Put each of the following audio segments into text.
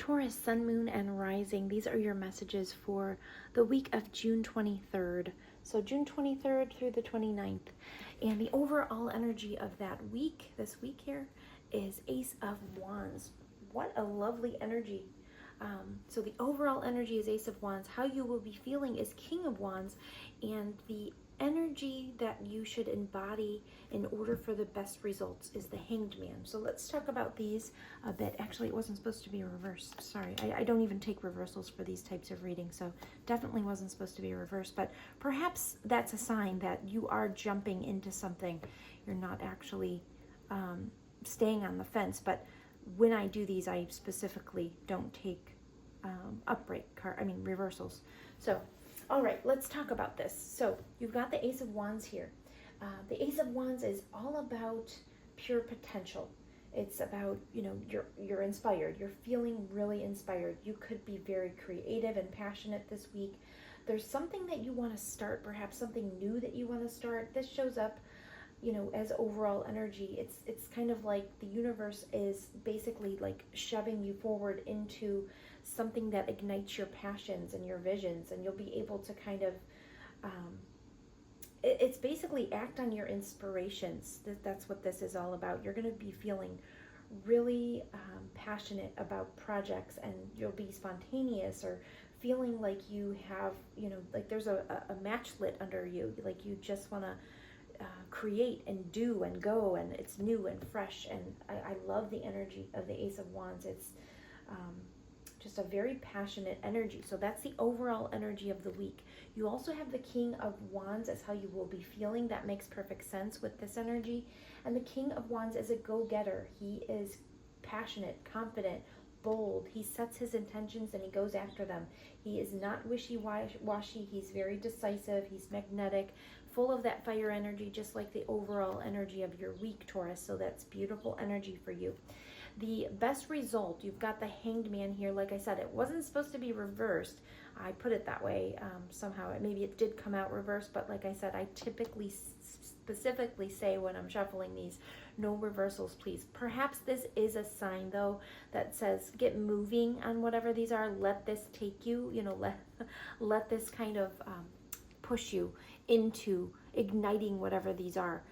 Taurus, Sun, Moon, and Rising, these are your messages for the week of June 23rd. So June 23rd through the 29th. And the overall energy of that week, this week here, is Ace of Wands. What a lovely energy. So the overall energy is Ace of Wands. How you will be feeling is King of Wands. And the energy that you should embody in order for the best results is the Hanged Man. So let's talk about these a bit. Actually, it wasn't supposed to be reversed. Sorry, I don't even take reversals for these types of readings, so definitely wasn't supposed to be reversed. But perhaps that's a sign that you are jumping into something. You're not actually staying on the fence. But when I do these, I specifically don't take reversals. So all right, let's talk about this. So you've got the Ace of Wands here. The Ace of Wands is all about pure potential. It's about, you're inspired. You're feeling really inspired. You could be very creative and passionate this week. There's something that you want to start, perhaps something new that you want to start. This shows up, as overall energy. It's kind of like the universe is basically like shoving you forward into something that ignites your passions and your visions, and you'll be able to kind of it's basically act on your inspirations. That's what this is all about. You're going to be feeling really passionate about projects, and you'll be spontaneous or feeling like you have, like there's a match lit under you, like you just want to create and do and go, and it's new and fresh. And I love the energy of the Ace of Wands. It's just a very passionate energy. So that's the overall energy of the week. You also have the King of Wands as how you will be feeling. That makes perfect sense with this energy. And the King of Wands is a go-getter. He is passionate, confident, bold. He sets his intentions and he goes after them. He is not wishy-washy. He's very decisive. He's magnetic, full of that fire energy, just like the overall energy of your week, Taurus. So that's beautiful energy for you. The best result, you've got the Hanged Man here. Like I said, it wasn't supposed to be reversed. I put it that way. Somehow, maybe it did come out reversed, but like I said, I typically specifically say when I'm shuffling these, no reversals, please. Perhaps this is a sign, though, that says get moving on whatever these are. Let this take you, let this kind of push you into igniting whatever these are.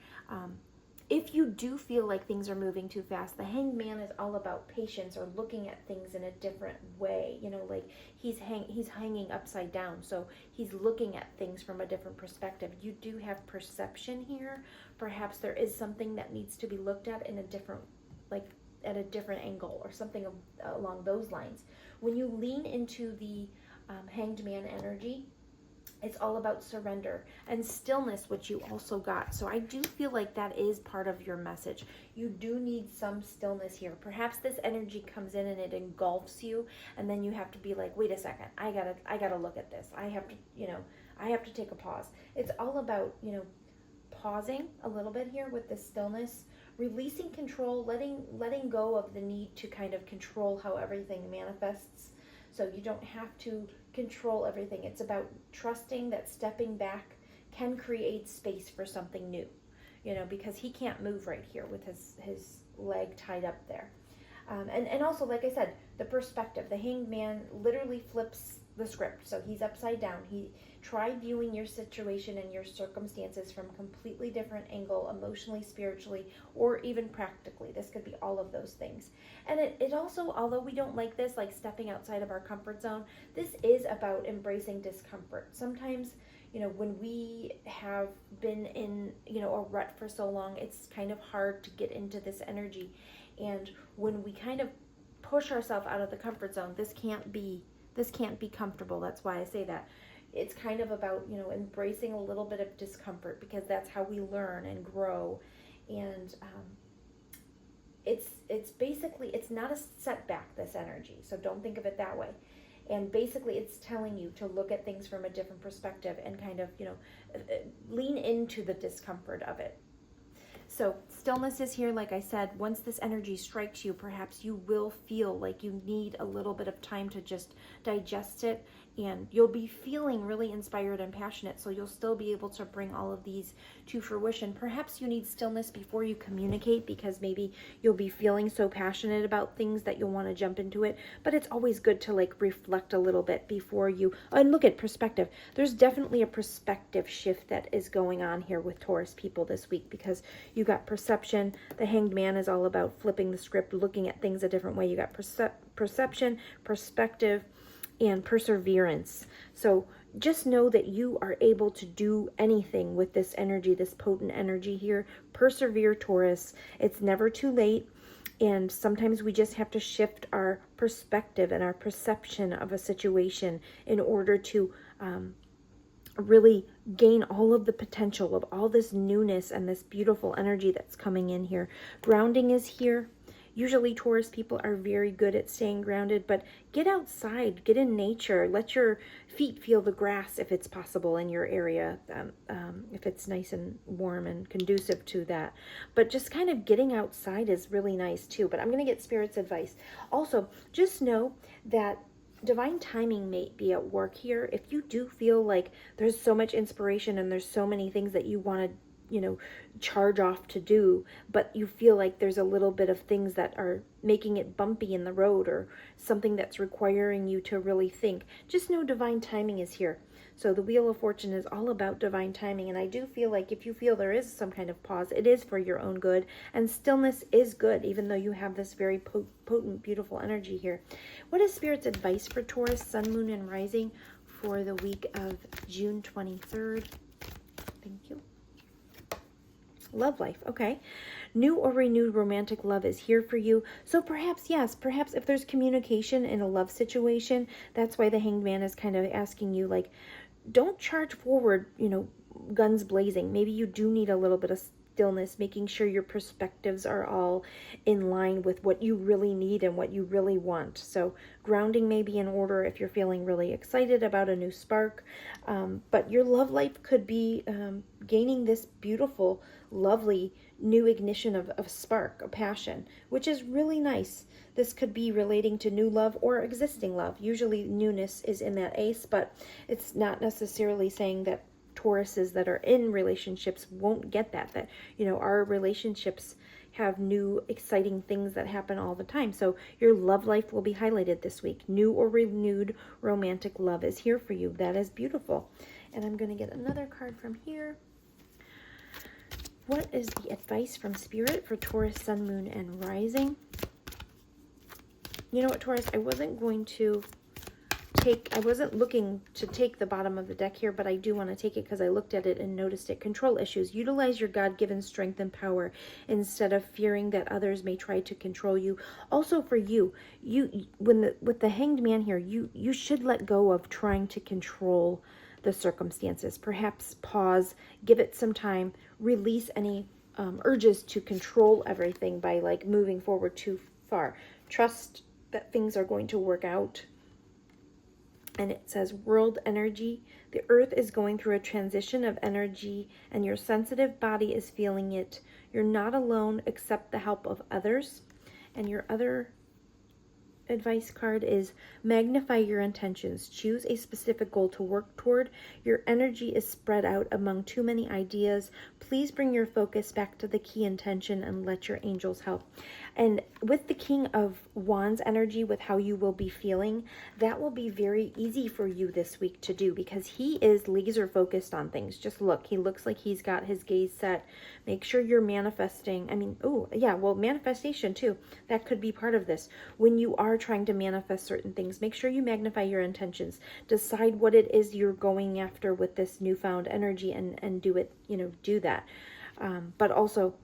If you do feel like things are moving too fast, the Hanged Man is all about patience or looking at things in a different way. Like he's hanging upside down, so he's looking at things from a different perspective. You do have perception here. Perhaps there is something that needs to be looked at in a different, at a different angle or something along those lines. When you lean into the Hanged Man energy, it's all about surrender and stillness, which you also got. So I do feel like that is part of your message. You do need some stillness here. Perhaps this energy comes in and it engulfs you, and then you have to be like, wait a second, I gotta look at this. I have to take a pause. It's all about, pausing a little bit here with the stillness, releasing control, letting go of the need to kind of control how everything manifests. So you don't have to control everything. It's about trusting that stepping back can create space for something new, because he can't move right here with his leg tied up there. And also, like I said, the perspective. The Hanged Man literally flips the script. So he's upside down. Try viewing your situation and your circumstances from a completely different angle, emotionally, spiritually, or even practically. This could be all of those things. And it also, although we don't like this, like stepping outside of our comfort zone, this is about embracing discomfort. Sometimes, when we have been in, a rut for so long, it's kind of hard to get into this energy. And when we kind of push ourselves out of the comfort zone, this can't be comfortable. That's why I say that. It's kind of about, embracing a little bit of discomfort, because that's how we learn and grow. And it's basically, it's not a setback, this energy. So don't think of it that way. And basically it's telling you to look at things from a different perspective and kind of, lean into the discomfort of it. So stillness is here. Like I said, once this energy strikes you, perhaps you will feel like you need a little bit of time to just digest it, and you'll be feeling really inspired and passionate, so you'll still be able to bring all of these to fruition. Perhaps you need stillness before you communicate, because maybe you'll be feeling so passionate about things that you'll want to jump into it, but it's always good to like reflect a little bit before you, and look at perspective. There's definitely a perspective shift that is going on here with Taurus people this week, because you got perception. The Hanged Man is all about flipping the script, looking at things a different way. You got perception, perspective, and perseverance. So just know that you are able to do anything with this energy, this potent energy here. Persevere, Taurus. It's never too late. And sometimes we just have to shift our perspective and our perception of a situation in order to really gain all of the potential of all this newness and this beautiful energy that's coming in here. Grounding is here. Usually Taurus people are very good at staying grounded, but get outside, get in nature, let your feet feel the grass if it's possible in your area, if it's nice and warm and conducive to that. But just kind of getting outside is really nice too. But I'm going to get Spirit's advice. Also, just know that divine timing may be at work here. If you do feel like there's so much inspiration and there's so many things that you want to charge off to do, but you feel like there's a little bit of things that are making it bumpy in the road, or something that's requiring you to really think, just know divine timing is here. So the Wheel of Fortune is all about divine timing, and I do feel like if you feel there is some kind of pause, it is for your own good, and stillness is good, even though you have this very potent, beautiful energy here. What is Spirit's advice for Taurus, Sun, Moon, and Rising for the week of June 23rd? Thank you. Love life. Okay. New or renewed romantic love is here for you. So perhaps, yes, perhaps if there's communication in a love situation, that's why the Hanged Man is kind of asking you, like, don't charge forward, guns blazing. Maybe you do need a little bit of stillness, making sure your perspectives are all in line with what you really need and what you really want. So grounding may be in order if you're feeling really excited about a new spark. But your love life could be gaining this beautiful, lovely new ignition of spark, of passion, which is really nice. This could be relating to new love or existing love. Usually newness is in that ace, but it's not necessarily saying that Tauruses that are in relationships won't get that our relationships have new exciting things that happen all the time. So your love life will be highlighted this week. New or renewed romantic love is here for you. That is beautiful. And I'm going to get another card from here. What is the advice from Spirit for Taurus, Sun, Moon, and Rising? You know what, Taurus, I wasn't looking to take the bottom of the deck here, but I do want to take it because I looked at it and noticed it. Control issues. Utilize your God-given strength and power instead of fearing that others may try to control you. Also for you, with the Hanged Man here, you should let go of trying to control the circumstances. Perhaps pause, give it some time, release any urges to control everything by like moving forward too far. Trust that things are going to work out. And it says world energy. The earth is going through a transition of energy and your sensitive body is feeling it. You're not alone, accept the help of others. And your other advice card is magnify your intentions. Choose a specific goal to work toward. Your energy is spread out among too many ideas. Please bring your focus back to the key intention and let your angels help. And with the King of Wands energy, with how you will be feeling, that will be very easy for you this week to do because he is laser focused on things. Just look, he looks like he's got his gaze set. Make sure you're manifesting. Manifestation too. That could be part of this. When you are trying to manifest certain things, make sure you magnify your intentions. Decide what it is you're going after with this newfound energy and do it, do that. But also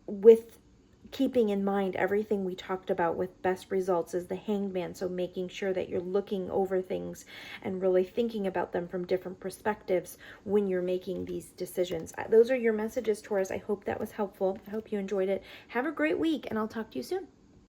with keeping in mind everything we talked about with best results is the Hanged Man. So making sure that you're looking over things and really thinking about them from different perspectives when you're making these decisions. Those are your messages, Taurus. I hope that was helpful. I hope you enjoyed it. Have a great week, and I'll talk to you soon.